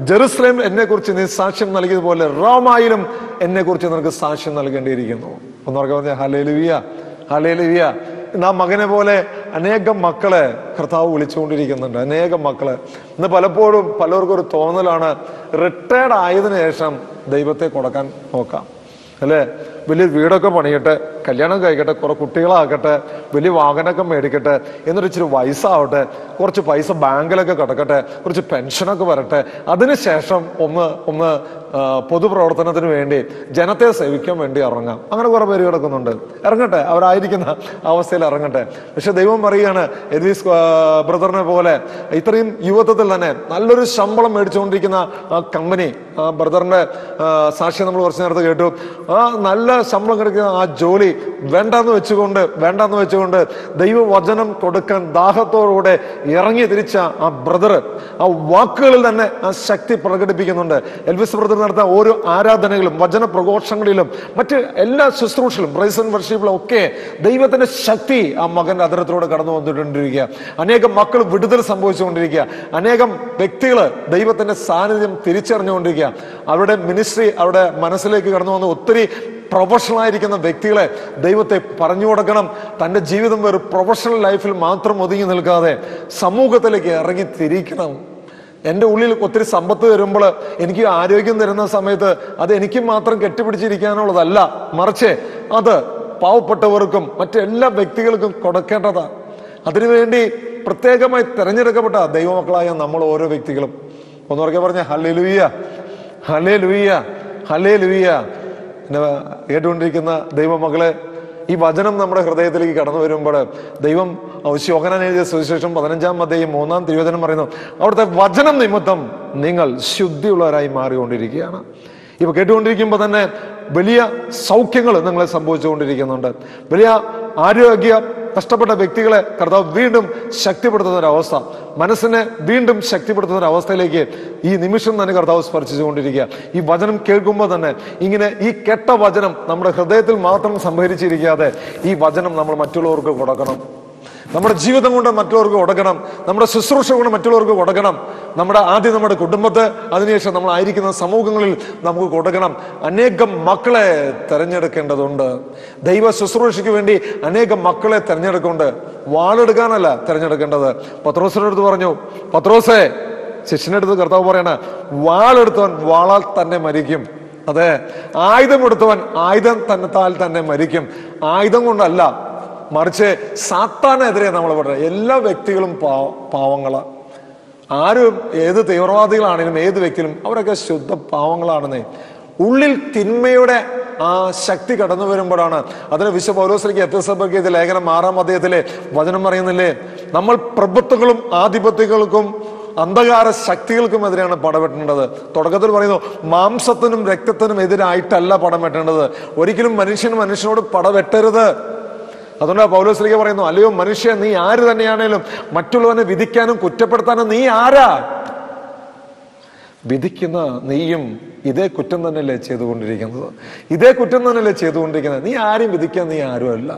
ജെറുസലേം എന്നെ കുറിച്ച് നീ സാക്ഷ്യം നൽകിയതുപോലെ റോമായിലും എന്നെ കുറിച്ച് നിനക്ക് സാക്ഷ്യം നൽകേണ്ടിയിരിക്കുന്നു. ഒന്നോർക്കെ പറഞ്ഞ ഹല്ലേലൂയ, ഹല്ലേലൂയ. ആ മകനെ പോലെ അനേകം മക്കളെ കർത്താവ് വിളിച്ചുകൊണ്ടിരിക്കുന്നുണ്ട്, അനേകം മക്കളെ. ഇന്ന് പലപ്പോഴും പലർക്കും ഒരു തോന്നലാണ്, റിട്ടയർഡ് ആയതിനു ശേഷം ദൈവത്തെ കൊടുക്കാൻ നോക്കാം, അല്ലേ? വലിയ വീടൊക്കെ പണിയട്ടെ, കല്യാണം കഴിക്കട്ടെ, കുറെ കുട്ടികളാക്കട്ടെ, വലിയ വാഹനമൊക്കെ മേടിക്കട്ടെ, എന്നിട്ട് ഇച്ചിരി വയസ്സാവട്ടെ, കുറച്ച് പൈസ ബാങ്കിലൊക്കെ കിടക്കട്ടെ, കുറച്ച് പെൻഷനൊക്കെ വരട്ടെ, അതിനുശേഷം ഒന്ന് പൊതുപ്രവർത്തനത്തിന് വേണ്ടി ജനത്തെ സേവിക്കാൻ വേണ്ടി ഇറങ്ങാം. അങ്ങനെ കുറെ പേര് കിടക്കുന്നുണ്ട്. ഇറങ്ങട്ടെ, അവരായിരിക്കുന്ന അവസ്ഥയിൽ ഇറങ്ങട്ടെ. പക്ഷെ ദൈവം പറയുകയാണ്, എൽവിസ് ബ്രദറിനെ പോലെ ഇത്രയും യുവത്വത്തിൽ തന്നെ നല്ലൊരു ശമ്പളം മേടിച്ചുകൊണ്ടിരിക്കുന്ന ആ കമ്പനി, ആ ബ്രദറിന്റെ സാക്ഷ്യം നമ്മൾ കുറച്ചു നേരത്തെ കേട്ടു. ആ നല്ല ശമ്പളം കിടക്കുന്ന ആ ജോലി വേണ്ടാന്ന് വെച്ചുകൊണ്ട് ദൈവവചനം കൊടുക്കാൻ ദാഹത്തോടുകൂടെ ഇറങ്ങി തിരിച്ച ആ ബ്രദർ ആ വാക്കുകളിൽ തന്നെ ആ ശക്തി പ്രകടിപ്പിക്കുന്നുണ്ട്. എൽവിസ് ബ്രദർ നടത്തുന്ന ഓരോ ആരാധനകളും വചന പ്രഘോഷങ്ങളിലും മറ്റ് എല്ലാ ശുശ്രൂഷയിലും പ്രൈസ് ആൻഡ് വർഷിപ്പിലും ഒക്കെ ദൈവത്തിന്റെ ശക്തി ആ മകന്റെ അതിരത്തിലൂടെ കടന്നു വന്നിട്ടുണ്ടിരിക്കുക. അനേകം മക്കൾ വിടുതൽ സംഭവിച്ചുകൊണ്ടിരിക്കുക. അനേകം വ്യക്തികൾ ദൈവത്തിന്റെ സാന്നിധ്യം തിരിച്ചറിഞ്ഞുകൊണ്ടിരിക്കുക. അവരുടെ മിനിസ്ട്രി അവരുടെ മനസ്സിലേക്ക് കടന്നു വന്ന ഒത്തിരി പ്രൊഫഷണൽ ആയിരിക്കുന്ന വ്യക്തികളെ ദൈവത്തെ പറഞ്ഞു കൊടുക്കണം. തൻ്റെ ജീവിതം ഒരു പ്രൊഫഷണൽ ലൈഫിൽ മാത്രം ഒതുങ്ങി നിൽക്കാതെ സമൂഹത്തിലേക്ക് ഇറങ്ങി തിരിക്കണം. എൻ്റെ ഉള്ളിൽ ഒത്തിരി സമ്പത്ത് വരുമ്പോൾ, എനിക്ക് ആരോഗ്യം തരുന്ന സമയത്ത് അത് എനിക്ക് മാത്രം കെട്ടിപ്പിടിച്ചിരിക്കാനുള്ളതല്ല, മറിച്ച് അത് പാവപ്പെട്ടവർക്കും മറ്റെല്ലാ വ്യക്തികൾക്കും കൊടുക്കേണ്ടതാണ്. അതിനുവേണ്ടി പ്രത്യേകമായി തിരഞ്ഞെടുക്കപ്പെട്ട ദൈവമക്കളായ നമ്മൾ ഓരോ വ്യക്തികളും ഒന്നുറക്കെ പറഞ്ഞ ഹല്ലേലൂയ, ഹല്ലേലൂയ, ഹല്ലേലൂയ. എന്നെ കേട്ടുകൊണ്ടിരിക്കുന്ന ദൈവമക്കളെ, ഈ വചനം നമ്മുടെ ഹൃദയത്തിലേക്ക് കടന്നു വരുമ്പോൾ ദൈവം യോഹന്നാൻ എഴുതിയ സുവിശേഷം 15-ാം അധ്യായം 3-ാം തിരുവചനം പറയുന്നു, അവിടുത്തെ വചനം നിമിത്തം നിങ്ങൾ ശുദ്ധിയുള്ളവരായി മാറിക്കൊണ്ടിരിക്കുകയാണ്. ഇപ്പൊ കേട്ടുകൊണ്ടിരിക്കുമ്പോൾ തന്നെ വലിയ സൗഖ്യങ്ങൾ നിങ്ങളെ സംഭവിച്ചുകൊണ്ടിരിക്കുന്നുണ്ട്. വലിയ ആരോഗ്യ നഷ്ടപ്പെട്ട വ്യക്തികളെ കർത്താവ് വീണ്ടും ശക്തിപ്പെടുത്തുന്ന ഒരവസ്ഥ, മനസ്സിനെ വീണ്ടും ശക്തിപ്പെടുത്തുന്ന ഒരു അവസ്ഥയിലേക്ക് ഈ നിമിഷം തന്നെ കർത്താവ് സ്പർശിച്ചുകൊണ്ടിരിക്കുക. ഈ വചനം കേൾക്കുമ്പോൾ തന്നെ ഇങ്ങനെ ഈ കേട്ട വചനം നമ്മുടെ ഹൃദയത്തിൽ മാത്രം സംഭരിച്ചിരിക്കാതെ ഈ വചനം നമ്മൾ മറ്റുള്ളവർക്ക് കൊടുക്കണം. നമ്മുടെ ജീവിതം കൊണ്ട് മറ്റുള്ളവർക്ക് കൊടുക്കണം. നമ്മുടെ ശുശ്രൂഷ കൊണ്ട് മറ്റുള്ളവർക്ക് കൊടുക്കണം. ആദ്യം നമ്മുടെ കുടുംബത്തെ, അതിനുശേഷം നമ്മൾ ആയിരിക്കുന്ന സമൂഹങ്ങളിൽ നമുക്ക് കൊടുക്കണം. അനേകം മക്കളെ തെരഞ്ഞെടുക്കേണ്ടതുണ്ട്. ദൈവ ശുശ്രൂഷയ്ക്ക് വേണ്ടി അനേകം മക്കളെ തെരഞ്ഞെടുക്കുന്നുണ്ട്. വാളെടുക്കാനല്ല തെരഞ്ഞെടുക്കേണ്ടത്. പത്രോസിന്റെ അടുത്ത് പറഞ്ഞു, പത്രോസേ, ശിഷ്യന്റെ അടുത്ത് കർത്താവ് പറയണ, വാളെടുത്തവൻ വാളാൽ തന്നെ മരിക്കും. അതെ, ആയുധം എടുത്തവൻ ആയുധം തന്നെ മരിക്കും. ആയുധം കൊണ്ടല്ല, മറിച്ച് സാത്താനെതിരെ നമ്മൾ പറയുന്നത്. എല്ലാ വ്യക്തികളും പാവങ്ങളാണ്. ആരും ഏത് തീവ്രവാദികളാണെങ്കിലും ഏത് വ്യക്തികളും അവരൊക്കെ ശുദ്ധ പാവങ്ങളാണെന്നേ. ഉള്ളിൽ തിന്മയുടെ ആ ശക്തി കടന്നു വരുമ്പോഴാണ് അതിന് വിശുദ്ധ പൗലോസ്ലീഹ എഫെസ്യർക്ക് ഇത് ലേഖനം 6-ാം അധ്യായത്തിലെ വചനം പറയുന്നില്ലേ, നമ്മൾ പ്രഭുത്വങ്ങളും ആധിപത്യങ്ങൾക്കും അന്ധകാര ശക്തികൾക്കും എതിരെയാണ് പടവെട്ടേണ്ടത്. തുടക്കത്തിൽ പറയുന്നു, മാംസത്തിനും രക്തത്തിനും എതിരായിട്ടല്ല പടം വെട്ടേണ്ടത്. ഒരിക്കലും മനുഷ്യനോട് പടവെട്ടരുത്. അതുകൊണ്ട് പൗലോസ്ലീഹ പറയുന്നു, അല്ലയോ മനുഷ്യ, നീ ആര് തന്നെയാണേലും മറ്റുള്ളവനെ വിധിക്കാനും കുറ്റപ്പെടുത്താനും നീ ആരാ? വിധിക്കുന്ന നീയും ഇതേ കുറ്റം തന്നെയല്ലേ ചെയ്തുകൊണ്ടിരിക്കുന്നത്? ഇതേ കുറ്റം തന്നെയല്ലേ ചെയ്തുകൊണ്ടിരിക്കുന്നത്? നീ ആരും വിധിക്കാൻ നീ ആരുമല്ല.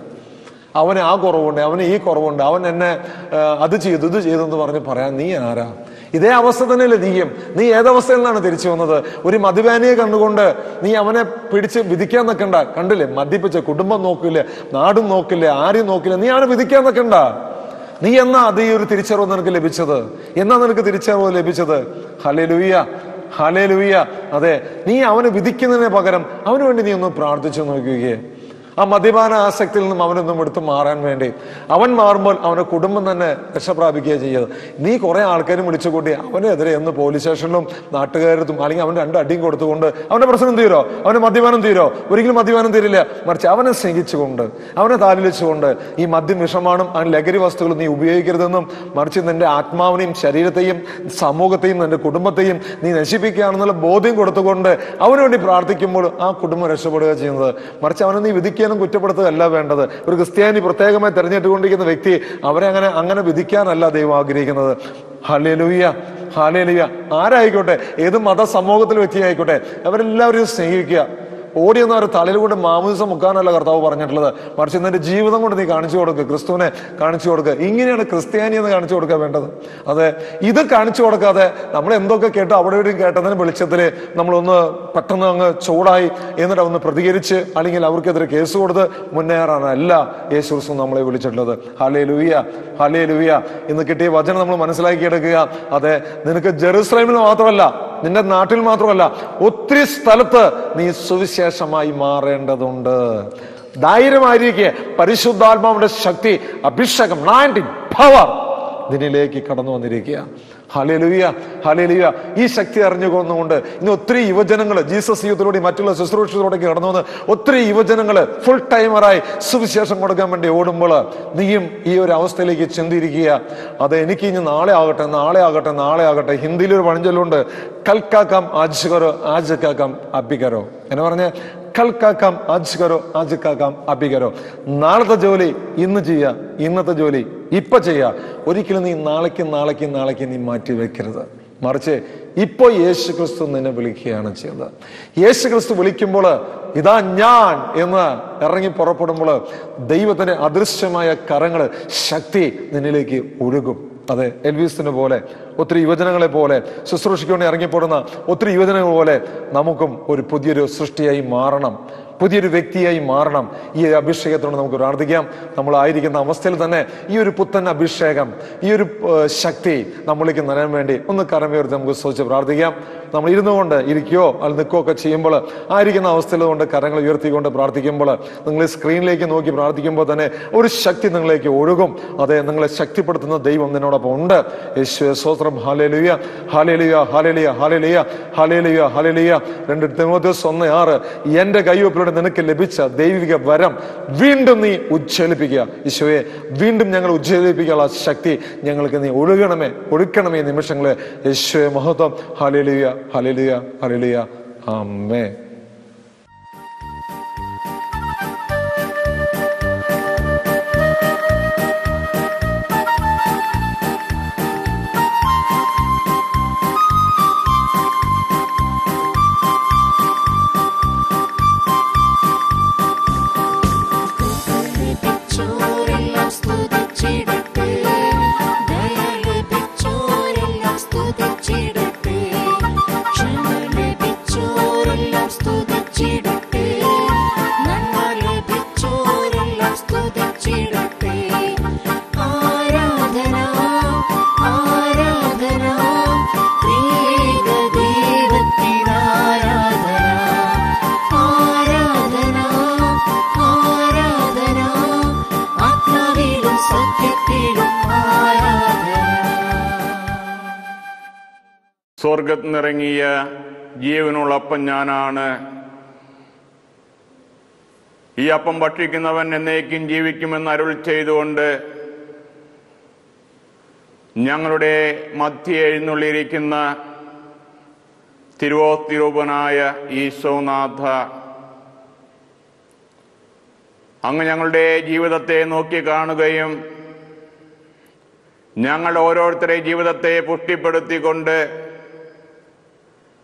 അവന് ആ കുറവുണ്ട്, അവന് ഈ കുറവുണ്ട്, അവൻ എന്നെ അത് ചെയ്തു ഇത് ചെയ്തെന്ന് പറഞ്ഞ് പറയാൻ നീ ആരാ? ഇതേ അവസ്ഥ തന്നെയല്ലേ നീയും. നീ ഏതവസ്ഥയിൽ നിന്നാണ് തിരിച്ചു വന്നത്? ഒരു മദ്യപാനിയെ കണ്ടുകൊണ്ട് നീ അവനെ പിടിച്ച് വിധിക്കാൻ നിൽക്കണ്ട. കണ്ടില്ലേ, മദ്യപിച്ച കുടുംബം നോക്കില്ലേ, നാടും നോക്കില്ലേ, ആരും നോക്കില്ല, നീ അവനെ വിധിക്കാൻ നിൽക്കണ്ട. നീ എന്നാ അത് ഈ ഒരു തിരിച്ചറിവ് നിനക്ക് ലഭിച്ചത്? എന്നാ നിനക്ക് തിരിച്ചറിവ് ലഭിച്ചത്? Hallelujah, hallelujah. അതെ, നീ അവനെ വിധിക്കുന്നതിന് പകരം അവന് വേണ്ടി നീ ഒന്ന് പ്രാർത്ഥിച്ചു നോക്കുകയെ. ആ മദ്യപാന ആസക്തിയിൽ നിന്നും അവനൊന്നും എടുത്ത് മാറാൻ വേണ്ടി അവൻ മാറുമ്പോൾ അവന്റെ കുടുംബം തന്നെ രക്ഷപ്രാപിക്കുകയാണ് ചെയ്യുന്നത്. നീ കുറെ ആൾക്കാരും വിളിച്ചു കൂട്ടി അവനെതിരെ ഒന്ന് പോലീസ് സ്റ്റേഷനിലും നാട്ടുകാരത്തും അല്ലെങ്കിൽ അവൻ 2 അടിയും കൊടുത്തുകൊണ്ട് അവന്റെ പ്രശ്നം തീരോ? അവന്റെ മദ്യപാനം തീരോ? ഒരിക്കലും മദ്യപാനം തീരില്ല. മറിച്ച് അവനെ സ്നേഹിച്ചുകൊണ്ട്, അവനെ താലിലിച്ചുകൊണ്ട്, ഈ മദ്യം വിഷമാണ്, അവൻ ലഹരി വസ്തുക്കൾ നീ ഉപയോഗിക്കരുതെന്നും, മറിച്ച് നിന്റെ ആത്മാവിനെയും ശരീരത്തെയും സമൂഹത്തെയും നിന്റെ കുടുംബത്തെയും നീ നശിപ്പിക്കുകയാണെന്നുള്ള ബോധ്യം കൊടുത്തുകൊണ്ട് അവന് വേണ്ടി പ്രാർത്ഥിക്കുമ്പോൾ ആ കുടുംബം രക്ഷപ്പെടുക ചെയ്യുന്നത്. മറിച്ച് അവനെ നീ വിധിക്കുക കുറ്റപ്പെടുത്തുകയല്ല വേണ്ടത്. ഒരു ക്രിസ്ത്യാനി പ്രത്യേകമായി തെരഞ്ഞെടുത്തുകൊണ്ടിരിക്കുന്ന വ്യക്തി അവരെ അങ്ങനെ വിധിക്കാനല്ല ദൈവം ആഗ്രഹിക്കുന്നത്. Hallelujah, hallelujah. ആരായിക്കോട്ടെ, ഏത് മത സമൂഹത്തിൽ വ്യക്തിയായിക്കോട്ടെ, അവരെല്ലാവരെയും സ്നേഹിക്കുക. ഓടിയെന്ന ഒരു തലയിൽ കൊണ്ട് മാമോദിസ മുക്കാനല്ല കർത്താവ് പറഞ്ഞിട്ടുള്ളത്. മറിച്ച് നിന്റെ ജീവിതം കൊണ്ട് നീ കാണിച്ചു കൊടുക്കുക, ക്രിസ്തുവിനെ കാണിച്ചു കൊടുക്കുക. ഇങ്ങനെയാണ് ക്രിസ്ത്യാനി എന്ന് കാണിച്ചു കൊടുക്കാൻ വേണ്ടത്. അതെ, ഇത് കാണിച്ചു കൊടുക്കാതെ നമ്മൾ എന്തൊക്കെ കേട്ടോ അവിടെ ഇവിടെയും കേട്ടതിന് വെളിച്ചത്തിൽ നമ്മളൊന്ന് പെട്ടെന്ന് അങ്ങ് ചൂടായി എന്നിട്ട് ഒന്ന് പ്രതികരിച്ച് അല്ലെങ്കിൽ അവർക്കെതിരെ കേസ് കൊടുത്ത് മുന്നേറാനല്ല യേശു ക്രിസ്തു നമ്മളെ വിളിച്ചിട്ടുള്ളത്. Hallelujah, hallelujah. ഇന്ന് കിട്ടിയ വചനം നമ്മൾ മനസ്സിലാക്കി എടുക്കുക. അതെ, നിനക്ക് ജെറുസലേമിൽ മാത്രമല്ല നിന്റെ നാട്ടിൽ മാത്രമല്ല, ഒത്തിരി സ്ഥലത്ത് നീ സുവിശേഷമായി മാറേണ്ടതുണ്ട്. ധൈര്യമായിരിക്കെ. പരിശുദ്ധാത്മാവിന്റെ ശക്തി, അഭിഷേകം, പവർ നിന്നിലേക്ക് കടന്നു വന്നിരിക്കുക. Hallelujah, hallelujah. ഈ ശക്തി അറിഞ്ഞുകൊണ്ടുകൊണ്ട് ഇന്ന് ഒത്തിരി യുവജനങ്ങൾ ജീസസ് യൂത്തിലൂടെ മറ്റുള്ള ശുശ്രൂഷയിലൂടെ കടന്നു വന്ന് ഒത്തിരി യുവജനങ്ങൾ ഫുൾ ടൈമറായി സുവിശേഷം കൊടുക്കാൻ വേണ്ടി ഓടുമ്പോൾ നീയും ഈ ഒരു അവസ്ഥയിലേക്ക് ചിന്തിരിക്കുക. അത് എനിക്ക് ഇനി നാളെ ആകട്ടെ, നാളെ ആകട്ടെ, നാളെ ആകട്ടെ. ഹിന്ദിയിലൊരു പഴഞ്ചൊല്ലുണ്ട്, കൽക്കാക്കാം ആജ് കരോ ആജ് കാക്കാം അബികരോ എന്ന് പറഞ്ഞ്, കൽക്കാക്കാം ആജ് കരോ ആജ് കാക്കാം അബികരോ. നാളത്തെ ജോലി ഇന്ന് ചെയ്യുക, ഇന്നത്തെ ജോലി ഇപ്പൊ ചെയ്യുക. ഒരിക്കലും നീ നാളേക്ക് നീ മാറ്റി വെക്കരുത്. മറിച്ച് ഇപ്പോ യേശു ക്രിസ്തു നിന്നെ വിളിക്കുകയാണ് ചെയ്യുന്നത്. യേശു ക്രിസ്തു വിളിക്കുമ്പോൾ ഇതാ ഞാൻ എന്ന് ഇറങ്ങി പുറപ്പെടുമ്പോൾ ദൈവത്തിന്റെ അദൃശ്യമായ കരങ്ങള്, ശക്തി നിന്നിലേക്ക് ഒഴുകും. അതെ, എൽവിസിനെ പോലെ, ഒത്തിരി യുവജനങ്ങളെ പോലെ, ശുശ്രൂഷയ്ക്ക് വേണ്ടി ഇറങ്ങിപ്പോടുന്ന ഒത്തിരി യുവജനങ്ങൾ പോലെ നമുക്കും ഒരു പുതിയൊരു സൃഷ്ടിയായി മാറണം, പുതിയൊരു വ്യക്തിയായി മാറണം. ഈ അഭിഷേകത്തോട് നമുക്ക് പ്രാർത്ഥിക്കാം. നമ്മളായിരിക്കുന്ന അവസ്ഥയിൽ തന്നെ ഈ ഒരു പുത്തൻ അഭിഷേകം, ഈ ഒരു ശക്തി നമ്മളിലേക്ക് നനയാൻ വേണ്ടി ഒന്ന് കരമുയർത്തി നമുക്ക് സ്തുതിച്ച് പ്രാർത്ഥിക്കാം. നമ്മൾ ഇരുന്നുകൊണ്ട് ഇരിക്കുകയോ അല്ലെങ്കിൽ നിൽക്കുകയോ ഒക്കെ ചെയ്യുമ്പോൾ ആയിരിക്കുന്ന അവസ്ഥയിൽ കൊണ്ട് കരങ്ങൾ ഉയർത്തിക്കൊണ്ട് പ്രാർത്ഥിക്കുമ്പോൾ, നിങ്ങൾ സ്ക്രീനിലേക്ക് നോക്കി പ്രാർത്ഥിക്കുമ്പോൾ തന്നെ ഒരു ശക്തി നിങ്ങളിലേക്ക് ഒഴുകും. അതെ, നിങ്ങളെ ശക്തിപ്പെടുത്തുന്ന ദൈവം നിന്നോടൊപ്പം ഉണ്ട്. യേശുവേ സ്തോത്രം. Hallelujah, hallelujah, hallelujah, hallelujah, hallelujah, hallelujah. 2 തിമോഥെയോസ് 1:6 എൻ്റെ കയ്യൊപ്പിലൂടെ നിനക്ക് ലഭിച്ച ദൈവിക വരം വീണ്ടും നീ ഉജ്ജ്വലിപ്പിക്കുക. ഈശോയെ, വീണ്ടും ഞങ്ങൾ ഉജ്ജ്വലിപ്പിക്കാനുള്ള ശക്തി ഞങ്ങൾക്ക് നീ ഒഴുക്കണമേ നിമിഷങ്ങളെ. യേശുവേ മഹത്വം. Hallelujah, hallelujah, hallelujah. ആമേൻ. സ്വർഗത്തിനിറങ്ങിയ ജീവനുള്ള അപ്പം ഞാനാണ്. ഈ അപ്പം ഭക്ഷിക്കുന്നവൻ എന്നേക്കും ജീവിക്കുമെന്ന് അരുൾ ചെയ്തുകൊണ്ട് ഞങ്ങളുടെ മധ്യേ എഴുന്നള്ളിയിരിക്കുന്ന തിരുവോസ്തിരൂപനായ ഈശോനാഥ, അങ്ങ് ഞങ്ങളുടെ ജീവിതത്തെ നോക്കി കാണുകയും ഞങ്ങൾ ഓരോരുത്തരുടെ ജീവിതത്തെ പുഷ്ടിപ്പെടുത്തിക്കൊണ്ട്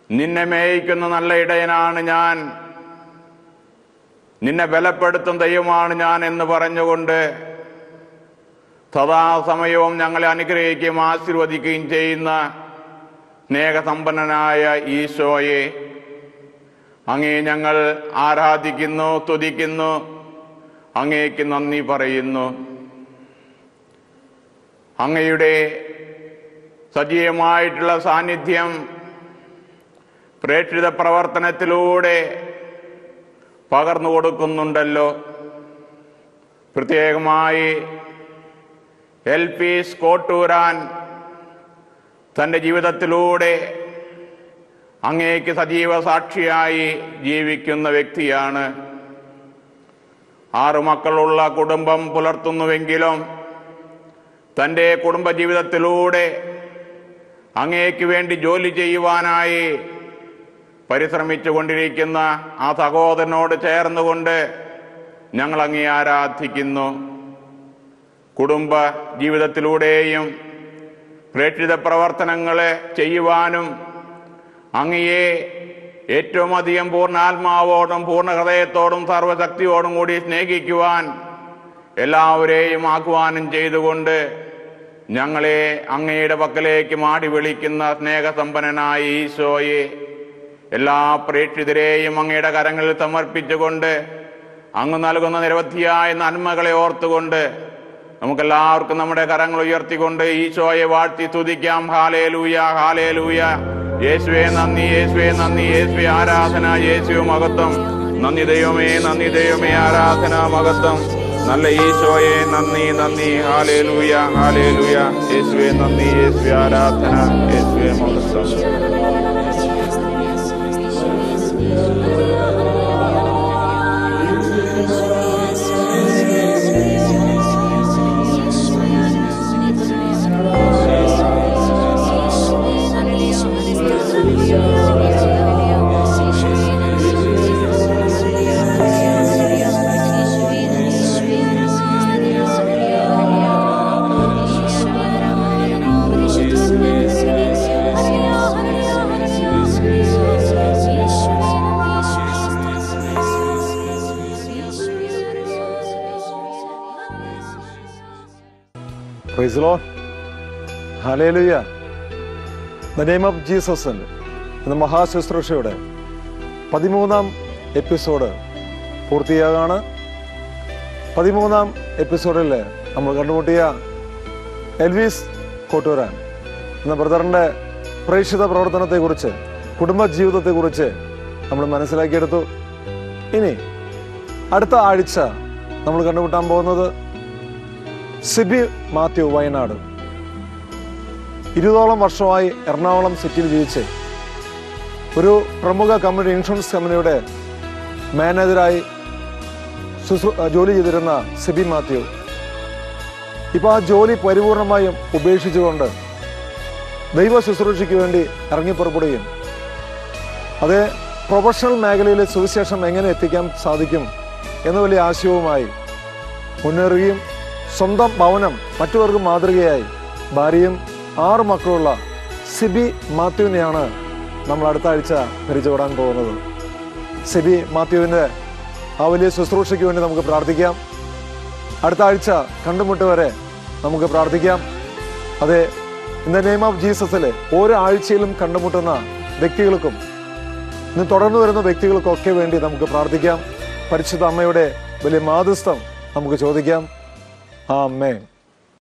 നിന്നെ മേയിക്കുന്ന നല്ല ഇടയനാണ് ഞാൻ, നിന്നെ ബലപ്പെടുത്തും ദൈവമാണ് ഞാൻ എന്ന് പറഞ്ഞുകൊണ്ട് സദാസമയവും ഞങ്ങളെ അനുഗ്രഹിക്കുകയും ആശീർവദിക്കുകയും ചെയ്യുന്ന സ്നേഹസമ്പന്നനായ ഈശോയെ, അങ്ങേ ഞങ്ങൾ ആരാധിക്കുന്നു, സ്തുതിക്കുന്നു, അങ്ങേക്ക് നന്ദി പറയുന്നു. അങ്ങയുടെ സജീവമായിട്ടുള്ള സാന്നിധ്യം പ്രേക്ഷിത പ്രവർത്തനത്തിലൂടെ പകർന്നു കൊടുക്കുന്നുണ്ടല്ലോ. പ്രത്യേകമായി എൽപീസ് കോട്ടൂരാൻ തൻ്റെ ജീവിതത്തിലൂടെ അങ്ങേക്ക് സജീവ സാക്ഷിയായി ജീവിക്കുന്ന വ്യക്തിയാണ്. 6 മക്കളുള്ള കുടുംബം പുലർത്തുന്നുവെങ്കിലും തൻ്റെ കുടുംബജീവിതത്തിലൂടെ അങ്ങേക്ക് വേണ്ടി ജോലി ചെയ്യുവാനായി പരിശ്രമിച്ചു കൊണ്ടിരിക്കുന്ന ആ സഹോദരനോട് ചേർന്നുകൊണ്ട് ഞങ്ങൾ അങ്ങേ ആരാധിക്കുന്നു. കുടുംബ ജീവിതത്തിലൂടെയും പ്രേക്ഷിത പ്രവർത്തനങ്ങളെ ചെയ്യുവാനും അങ്ങയെ ഏറ്റവും അധികം പൂർണ്ണാത്മാവോടും പൂർണ്ണ ഹൃദയത്തോടും സർവശക്തിയോടും കൂടി സ്നേഹിക്കുവാൻ എല്ലാവരെയും ആഹ്വാനം ചെയ്തുകൊണ്ട് ഞങ്ങളെ അങ്ങയുടെ പക്കലേക്ക് മാടി വിളിക്കുന്ന സ്നേഹസമ്പന്നനായ ഈശോയെ, എല്ലാ പ്രേക്ഷിതരെയും അങ്ങയുടെ കരങ്ങളിൽ സമർപ്പിച്ചുകൊണ്ട് അങ്ങ് നൽകുന്ന നിരവധിയായ നന്മകളെ ഓർത്തുകൊണ്ട് നമുക്കെല്ലാവർക്കും നമ്മുടെ കരങ്ങൾ ഉയർത്തിക്കൊണ്ട് ഈശോയെ വാഴ്ത്തി സ്തുതിക്കാം. ഹാലേലൂയ, ഹാലേലൂയ, യേശുവേ നന്ദി, യേശുവേ നന്ദി, യേശുവേ ആരാധന, യേശുവേ മഹത്വം. നന്ദി ദൈവമേ, നന്ദി ദൈവമേ, ആരാധന മഹത്വം. നല്ല ഈശോയെ നന്ദി, നന്ദി. Hallelujah, hallelujah. യേശുവേ നന്ദി, യേശുവേ ആരാധന, യേശുവേ മഹത്വം. Price the Lord. Hallelujah. The name of Jesus എന്ന മഹാശുശ്രൂഷയുടെ 13ാം എപ്പിസോഡ് പൂർത്തിയാകാണ്. 13ാം എപ്പിസോഡിൽ നമ്മൾ കണ്ടുമുട്ടിയ എൽവിസ് കോട്ടൂരാൻ എന്ന ബ്രദറിൻ്റെ പ്രേക്ഷിത പ്രവർത്തനത്തെക്കുറിച്ച്, കുടുംബജീവിതത്തെക്കുറിച്ച് നമ്മൾ മനസ്സിലാക്കിയെടുത്തു. ഇനി അടുത്ത ആഴ്ച നമ്മൾ കണ്ടുമുട്ടാൻ പോകുന്നത് സിബി മാത്യു വയനാട്. 20ഓളം വർഷമായി എറണാകുളം സിറ്റിയിൽ ജീവിച്ച് ഒരു പ്രമുഖ കമ്പനി, ഇൻഷുറൻസ് കമ്പനിയുടെ മാനേജരായി ജോലി ചെയ്തിരുന്ന സിബി മാത്യു ഇപ്പോൾ ആ ജോലി പരിപൂർണമായും ഉപേക്ഷിച്ചുകൊണ്ട് ദൈവ ശുശ്രൂഷയ്ക്ക് വേണ്ടി ഇറങ്ങിപ്പുറപ്പെടുകയും അതേ പ്രൊഫഷണൽ മേഖലയിലെ സുവിശേഷം എങ്ങനെ എത്തിക്കാൻ സാധിക്കും എന്ന വലിയ ആശയവുമായി മുന്നേറുകയും സ്വന്തം ഭവനം മറ്റുള്ളവർക്ക് മാതൃകയായി ഭാര്യയും 6 മക്കളുള്ള സിബി മാത്യുവിനെയാണ് നമ്മൾ അടുത്ത ആഴ്ച പരിചയപ്പെടാൻ പോകുന്നത്. സിബി മാത്യുവിൻ്റെ ആ വലിയ ശുശ്രൂഷയ്ക്ക് വേണ്ടി നമുക്ക് പ്രാർത്ഥിക്കാം. അടുത്ത ആഴ്ച കണ്ടുമുട്ടുവരെ നമുക്ക് പ്രാർത്ഥിക്കാം. അതെ, ഇൻ ദ നെയിം ഓഫ് ജീസസിലെ ഓരോ ആഴ്ചയിലും കണ്ടുമുട്ടുന്ന വ്യക്തികൾക്കും ഇന്ന് തുടർന്നു വരുന്ന വ്യക്തികൾക്കൊക്കെ വേണ്ടി നമുക്ക് പ്രാർത്ഥിക്കാം. പരിശുദ്ധ അമ്മയുടെ വലിയ മാധ്യസ്ഥം നമുക്ക് ചോദിക്കാം. ആമേൻ.